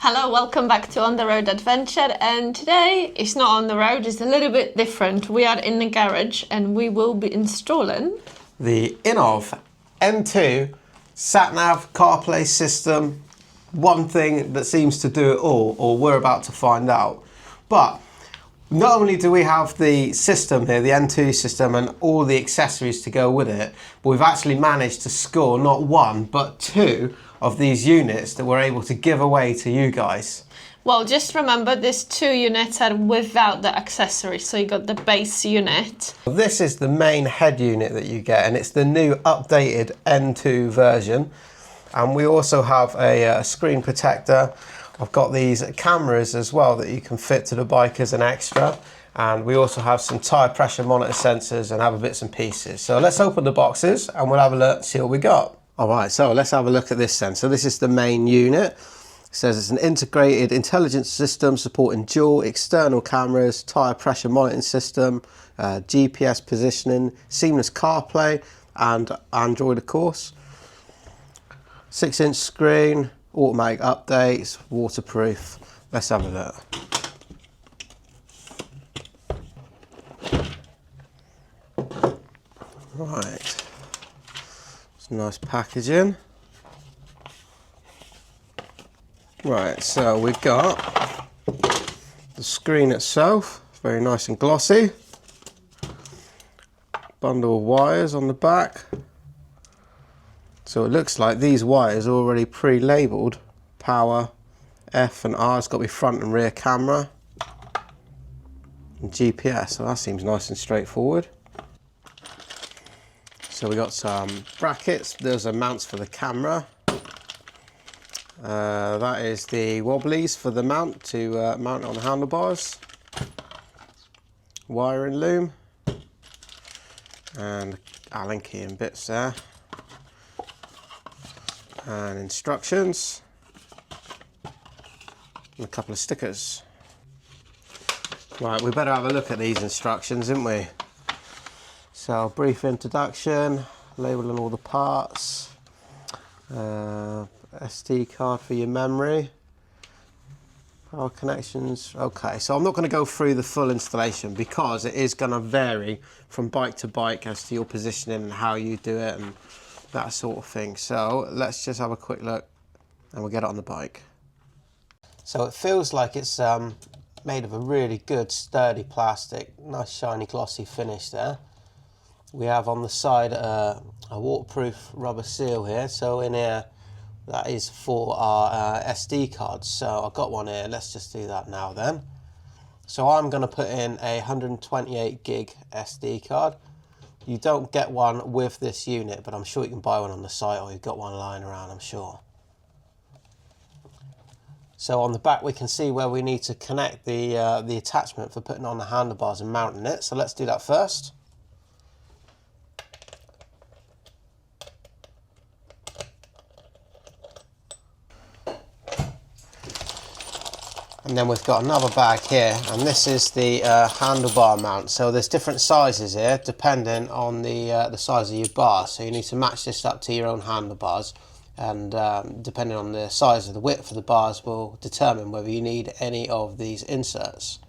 Hello, welcome back to On the Road Adventure, and today it's not on the road, it's a little bit different. We are in the garage and we will be installing the Innovv N2 sat-nav CarPlay system. One thing that seems to do it all, or we're about to find out. But not only do we have the system here, the N2 system, and all the accessories to go with it, but we've actually managed to score not one, but two of these units that we're able to give away to you guys. Well, just remember these two units are without the accessory, so you got the base unit. This is the main head unit that you get, and it's the new updated N2 version. And we also have a screen protector. I've got these cameras as well that you can fit to the bike as an extra. And we also have some tyre pressure monitor sensors and other bits and pieces. So let's open the boxes and we'll have a look and see what we got. All right, so let's have a look at this then. So this is the main unit. It says it's an integrated intelligence system supporting dual external cameras, tyre pressure monitoring system, GPS positioning, seamless CarPlay and Android of course. 6-inch screen, automatic updates, waterproof. Let's have a look. Right. Nice packaging. Right, so we've got the screen itself, very nice and glossy. Bundle of wires on the back. So it looks like these wires are already pre-labelled. Power, F and R, it's got to be front and rear camera. And GPS, so that seems nice and straightforward. So we got some brackets, those are mounts for the camera. That is the wobblies for the mount to mount it on the handlebars. Wiring loom. And Allen key and bits there. And instructions. And a couple of stickers. Right, we better have a look at these instructions, didn't we? So, brief introduction, labelling all the parts, SD card for your memory, power connections. Okay, so I'm not going to go through the full installation because it is going to vary from bike to bike as to your positioning and how you do it and that sort of thing. So let's just have a quick look and we'll get it on the bike. So it feels like it's made of a really good sturdy plastic, nice shiny glossy finish there. We have on the side a waterproof rubber seal here, so in here that is for our SD cards. So I've got one here, let's just do that now then. So I'm going to put in a 128 gig SD card. You don't get one with this unit, but I'm sure you can buy one on the site or you've got one lying around, I'm sure. So on the back we can see where we need to connect the attachment for putting on the handlebars and mounting it. So let's do that first. And then we've got another bag here, and this is the handlebar mount. So there's different sizes here, depending on the size of your bar. So you need to match this up to your own handlebars, and depending on the size of the width of the bars will determine whether you need any of these inserts.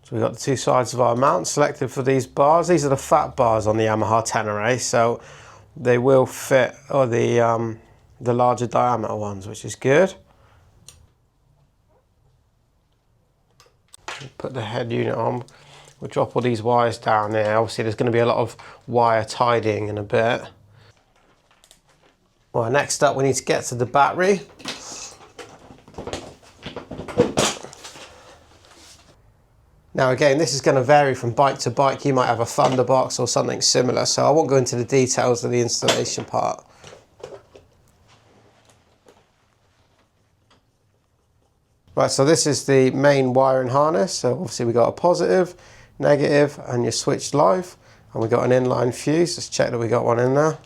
So we've got the two sides of our mount selected for these bars. These are the fat bars on the Yamaha Tenere, so they will fit the larger diameter ones, which is good. Put the head unit on. We'll drop all these wires down here. Obviously there's going to be a lot of wire tidying in a bit. Well, next up we need to get to the battery. Now again, this is going to vary from bike to bike. You might have a Thunderbox or something similar, so I won't go into the details of the installation part. Right, so this is the main wiring harness. So obviously we got a positive, negative, and your switch live. And we got an inline fuse. Let's check that we got one in there.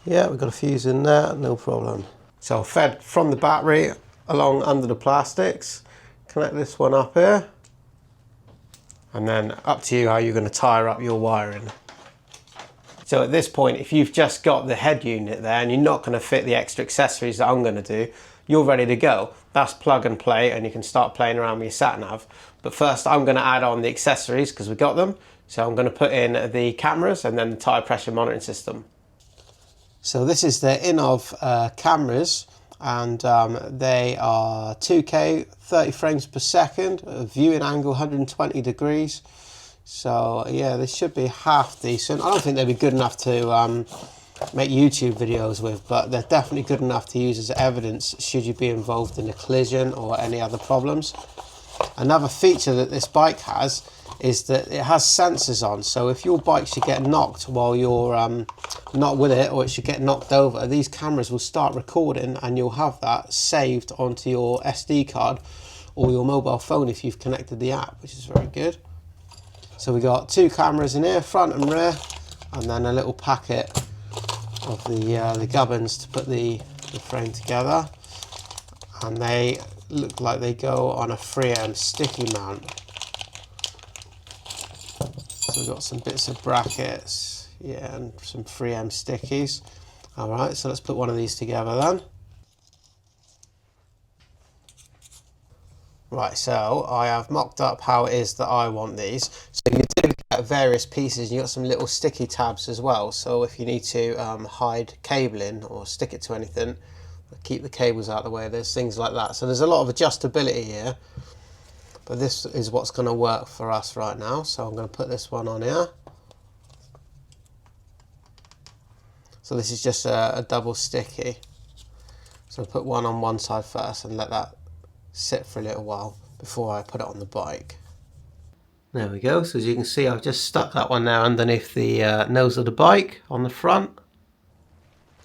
Yeah, we've got a fuse in there, no problem. So fed from the battery along under the plastics. Connect this one up here. And then up to you how you're going to tire up your wiring. So at this point, if you've just got the head unit there and you're not going to fit the extra accessories that I'm going to do, you're ready to go. That's plug and play, and you can start playing around with your sat nav. But first I'm going to add on the accessories because we got them. So I'm going to put in the cameras and then the tyre pressure monitoring system. So this is the Innovv cameras, and they are 2K, 30 frames per second, viewing angle 120 degrees. So yeah, they should be half decent. I don't think they'd be good enough to make YouTube videos with, but they're definitely good enough to use as evidence should you be involved in a collision or any other problems. Another feature that this bike has is that it has sensors on, so if your bike should get knocked while you're not with it, or it should get knocked over, these cameras will start recording and you'll have that saved onto your SD card or your mobile phone if you've connected the app, which is very good. So we got 2 cameras in here, front and rear, and then a little packet of the gubbins to put the frame together, and they look like they go on a 3M sticky mount. So we've got some bits of brackets, yeah, and some 3M stickies. Alright, so let's put one of these together then. Right, so I have mocked up how it is that I want these. So you do get various pieces, and you've got some little sticky tabs as well. So if you need to hide cabling or stick it to anything, keep the cables out of the way, there's things like that. So there's a lot of adjustability here. But this is what's going to work for us right now. So I'm going to put this one on here. So this is just a double sticky. So I'll put one on one side first and let that sit for a little while before I put it on the bike. There we go. So as you can see, I've just stuck that one there underneath the nose of the bike on the front.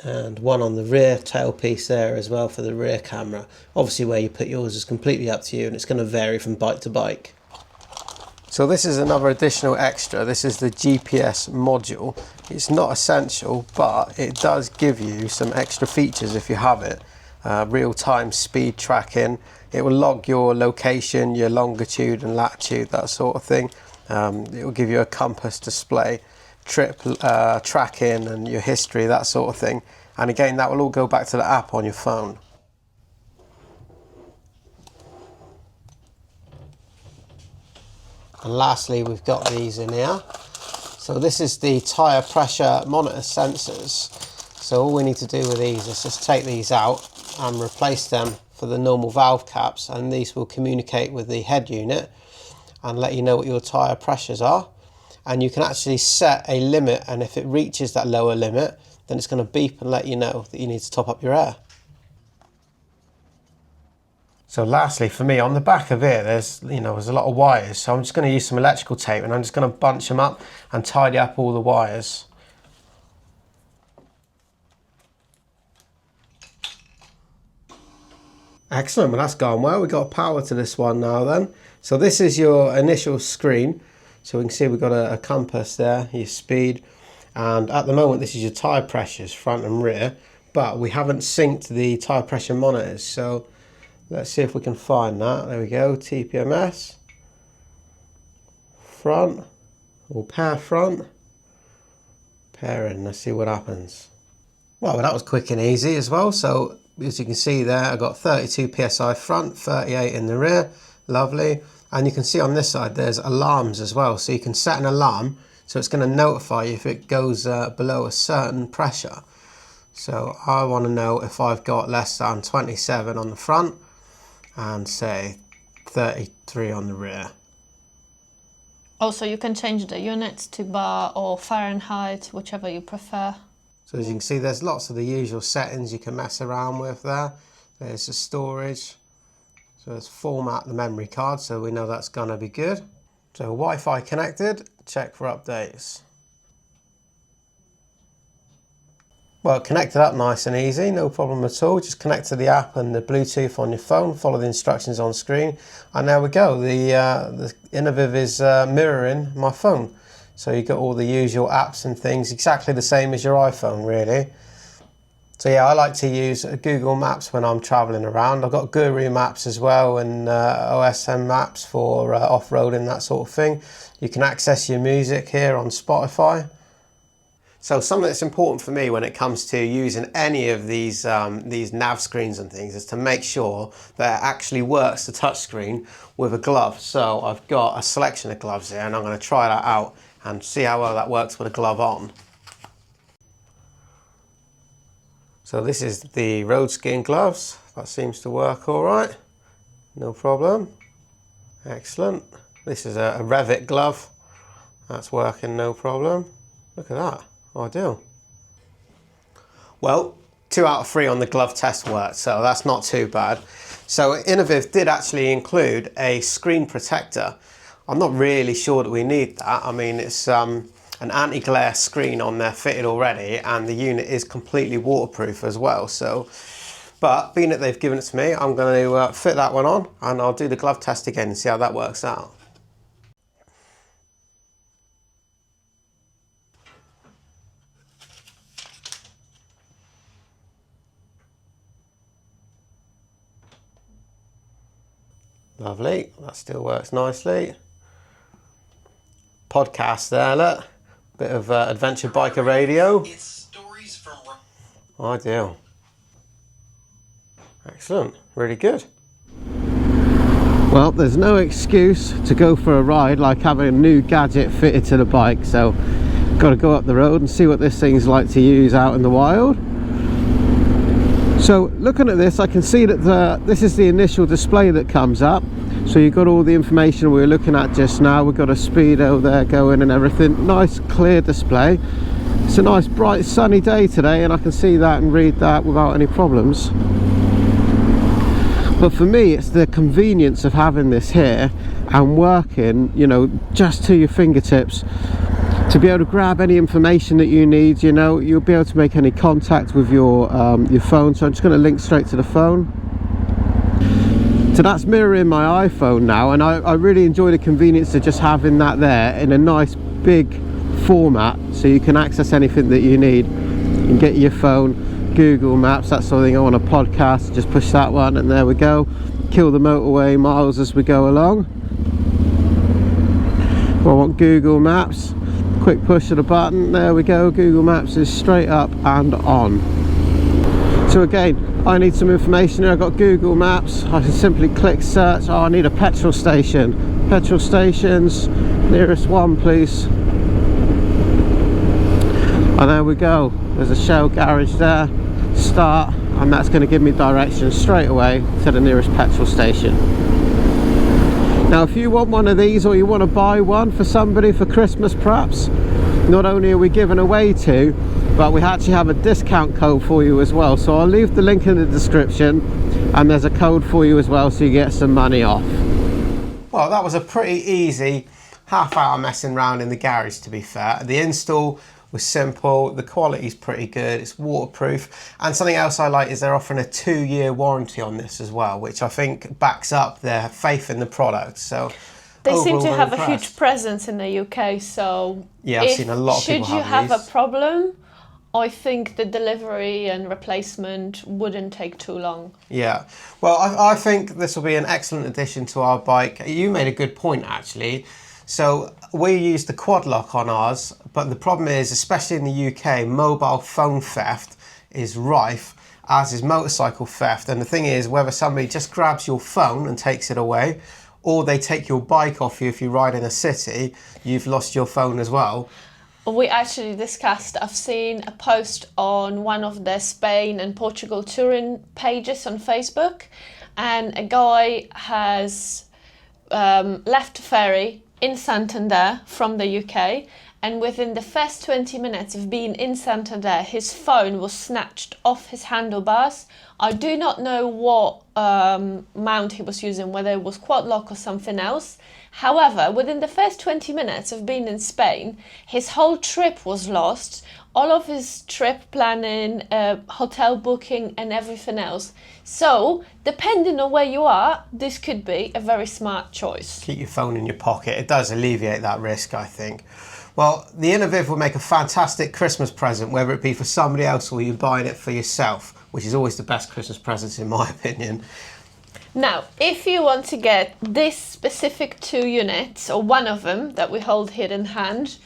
And one on the rear tailpiece there as well for the rear camera. Obviously where you put yours is completely up to you, and it's going to vary from bike to bike. So this is another additional extra. This is the GPS module. It's not essential, but it does give you some extra features if you have it. Real-time speed tracking. It will log your location, your longitude and latitude, that sort of thing. It will give you a compass display, trip tracking and your history, that sort of thing. And again, that will all go back to the app on your phone. And lastly, we've got these in here. So this is the tyre pressure monitor sensors. So all we need to do with these is just take these out and replace them for the normal valve caps, and these will communicate with the head unit and let you know what your tyre pressures are. And you can actually set a limit, and if it reaches that lower limit, then it's going to beep and let you know that you need to top up your air. So lastly for me, on the back of here, there's a lot of wires. So I'm just going to use some electrical tape, and I'm just going to bunch them up and tidy up all the wires. Excellent, well that's gone well. We've got power to this one now then. So this is your initial screen. So we can see we've got a compass there, your speed, and at the moment this is your tyre pressures, front and rear, but we haven't synced the tyre pressure monitors. So let's see if we can find that. There we go, TPMS, front, or pair front, pair in, let's see what happens. Well, that was quick and easy as well. So as you can see there, I got 32 PSI front, 38 in the rear, lovely. And you can see on this side there's alarms as well, so you can set an alarm so it's going to notify you if it goes below a certain pressure. So I want to know if I've got less than 27 on the front and say 33 on the rear. Also, you can change the units to bar or Fahrenheit, whichever you prefer. So as you can see, there's lots of the usual settings you can mess around with there. There's the storage. So let's format the memory card so we know that's going to be good. So Wi-Fi connected, check for updates. Well, connected up nice and easy, no problem at all. Just connect to the app and the Bluetooth on your phone, follow the instructions on screen, and there we go. The Innovv is mirroring my phone. So you've got all the usual apps and things, exactly the same as your iPhone really. So yeah, I like to use Google Maps when I'm traveling around. I've got Guru Maps as well, and OSM Maps for off-roading, that sort of thing. You can access your music here on Spotify. So something that's important for me when it comes to using any of these nav screens and things is to make sure that it actually works, the touchscreen, with a glove. So I've got a selection of gloves here and I'm going to try that out and see how well that works with a glove on. So this is the road skiing gloves. That seems to work all right. No problem. Excellent. This is a Revit glove. That's working no problem. Look at that. Ideal. Well, 2 out of 3 on the glove test worked, so that's not too bad. So Innovv did actually include a screen protector. I'm not really sure that we need that. I mean, it's an anti-glare screen on there fitted already, and the unit is completely waterproof as well. So, but being that they've given it to me, I'm going to fit that one on, and I'll do the glove test again and see how that works out. Lovely, that still works nicely. Podcast there, look. Bit of adventure biker radio. It's stories from... Ideal. Excellent, really good. Well, there's no excuse to go for a ride like having a new gadget fitted to the bike, so got to go up the road and see what this thing's like to use out in the wild. So looking at this, I can see that this is the initial display that comes up. So you've got all the information we were looking at just now. We've got a speedo there going and everything. Nice clear display. It's a nice bright sunny day today and I can see that and read that without any problems. But for me, it's the convenience of having this here and working, you know, just to your fingertips. To be able to grab any information that you need, you know, you'll be able to make any contact with your phone. So I'm just going to link straight to the phone. So that's mirroring my iPhone now, and I really enjoy the convenience of just having that there in a nice big format, so you can access anything that you need. You can get your phone, Google Maps, that sort of thing. I want a podcast, just push that one, and there we go. Kill the motorway miles as we go along. I want Google Maps. Quick push of the button, there we go. Google Maps is straight up and on. So again, I need some information here. I've got Google Maps. I can simply click search. Oh, I need a petrol station. Petrol stations, nearest one please. And there we go. There's a Shell garage there. Start, and that's going to give me directions straight away to the nearest petrol station. Now if you want one of these, or you want to buy one for somebody for Christmas perhaps, not only are we giving away 2, but we actually have a discount code for you as well. So I'll leave the link in the description, and there's a code for you as well, so you get some money off. Well, that was a pretty easy half hour messing around in the garage, to be fair. The install was simple, the quality's pretty good, it's waterproof, and something else I like is they're offering a 2-year warranty on this as well, which I think backs up their faith in the product. So they seem to have a huge presence in the UK, so yeah, I've seen a lot of people should you have a problem, I think the delivery and replacement wouldn't take too long. Yeah, well, I think this will be an excellent addition to our bike. You made a good point actually. So we use the quad lock on ours, but the problem is, especially in the UK, mobile phone theft is rife, as is motorcycle theft. And the thing is, whether somebody just grabs your phone and takes it away, or they take your bike off you if you ride in a city, you've lost your phone as well. We actually discussed, I've seen a post on one of the Spain and Portugal touring pages on Facebook, and a guy has left a ferry in Santander from the UK, and within the first 20 minutes of being in Santander, his phone was snatched off his handlebars. I do not know what mount he was using, whether it was quad lock or something else. However, within the first 20 minutes of being in Spain, his whole trip was lost. All of his trip planning, hotel booking and everything else. So, depending on where you are, this could be a very smart choice. Keep your phone in your pocket. It does alleviate that risk, I think. Well, the Innovv will make a fantastic Christmas present, whether it be for somebody else or you're buying it for yourself, which is always the best Christmas presents in my opinion. Now, if you want to get this specific 2 units, or one of them that we hold here in hand,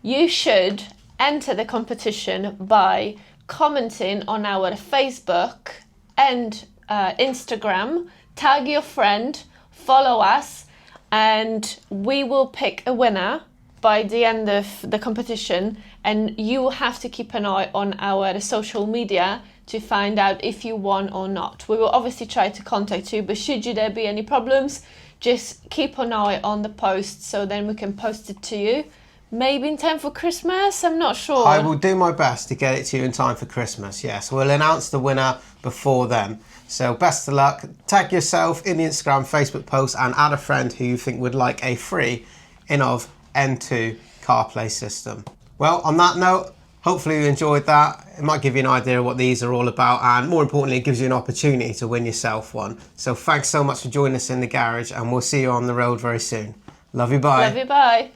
you should enter the competition by commenting on our Facebook and Instagram, tag your friend, follow us, and we will pick a winner by the end of the competition, and you will have to keep an eye on our social media to find out if you won or not. We will obviously try to contact you, but should there be any problems, just keep an eye on the post so then we can post it to you. Maybe in time for Christmas, I'm not sure. I will do my best to get it to you in time for Christmas, yes. We'll announce the winner before then. So best of luck. Tag yourself in the Instagram, Facebook post and add a friend who you think would like a free Innovv N2 CarPlay system. Well, on that note, hopefully you enjoyed that. It might give you an idea of what these are all about, and more importantly, it gives you an opportunity to win yourself one. So thanks so much for joining us in the garage, and we'll see you on the road very soon. Love you, bye. Love you, bye.